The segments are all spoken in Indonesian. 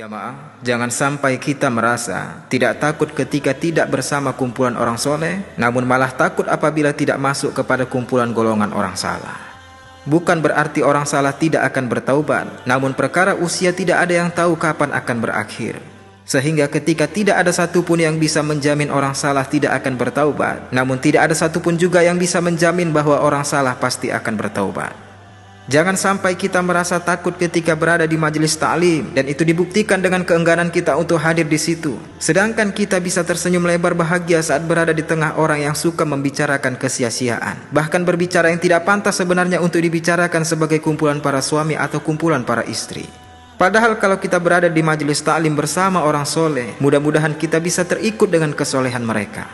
Jamaah, jangan sampai kita merasa tidak takut ketika tidak bersama kumpulan orang soleh, namun malah takut apabila tidak masuk kepada kumpulan golongan orang salah. Bukan berarti orang salah tidak akan bertaubat, namun perkara usia tidak ada yang tahu kapan akan berakhir. Sehingga ketika tidak ada satupun yang bisa menjamin orang salah tidak akan bertaubat, namun tidak ada satupun juga yang bisa menjamin bahwa orang salah pasti akan bertaubat. Jangan sampai kita merasa takut ketika berada di majelis ta'lim dan itu dibuktikan dengan keengganan kita untuk hadir di situ. Sedangkan kita bisa tersenyum lebar bahagia saat berada di tengah orang yang suka membicarakan kesia-siaan, bahkan berbicara yang tidak pantas sebenarnya untuk dibicarakan sebagai kumpulan para suami atau kumpulan para istri. Padahal kalau kita berada di majelis ta'lim bersama orang soleh, mudah-mudahan kita bisa terikut dengan kesolehan mereka.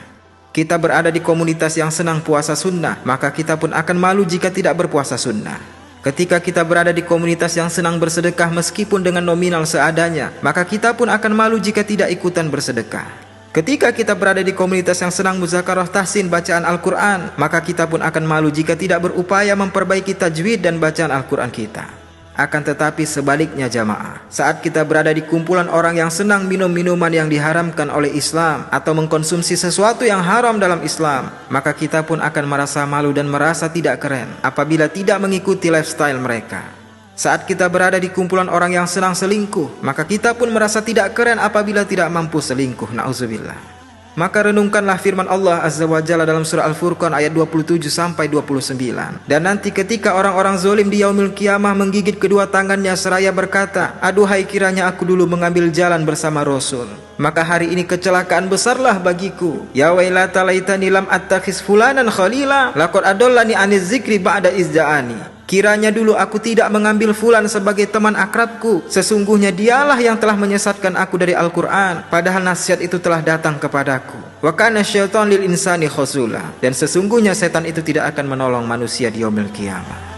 Kita berada di komunitas yang senang puasa sunnah, maka kita pun akan malu jika tidak berpuasa sunnah. Ketika kita berada di komunitas yang senang bersedekah meskipun dengan nominal seadanya, maka kita pun akan malu jika tidak ikutan bersedekah. Ketika kita berada di komunitas yang senang muzakarah tahsin bacaan Al-Quran, maka kita pun akan malu jika tidak berupaya memperbaiki tajwid dan bacaan Al-Quran kita. Akan tetapi sebaliknya jamaah, saat kita berada di kumpulan orang yang senang minum minuman yang diharamkan oleh Islam atau mengkonsumsi sesuatu yang haram dalam Islam, maka kita pun akan merasa malu dan merasa tidak keren apabila tidak mengikuti lifestyle mereka. Saat kita berada di kumpulan orang yang senang selingkuh, maka kita pun merasa tidak keren apabila tidak mampu selingkuh, na'udzubillah. Maka renungkanlah firman Allah Azza wa Jalla dalam surah Al-Furqan ayat 27-29. Dan nanti ketika orang-orang zalim di yaumil qiyamah menggigit kedua tangannya seraya berkata, aduhai kiranya aku dulu mengambil jalan bersama Rasul. Maka hari ini kecelakaan besarlah bagiku. Ya wailata laitani lam attakhiz fulanan khalila laqad adallani aniz zikri ba'da izja'ani. Kiranya dulu aku tidak mengambil fulan sebagai teman akrabku. Sesungguhnya dialah yang telah menyesatkan aku dari Al-Quran, padahal nasihat itu telah datang kepadaku. Wa kana syaitan lil insani khazula. Dan sesungguhnya setan itu tidak akan menolong manusia di yaumil qiyamah.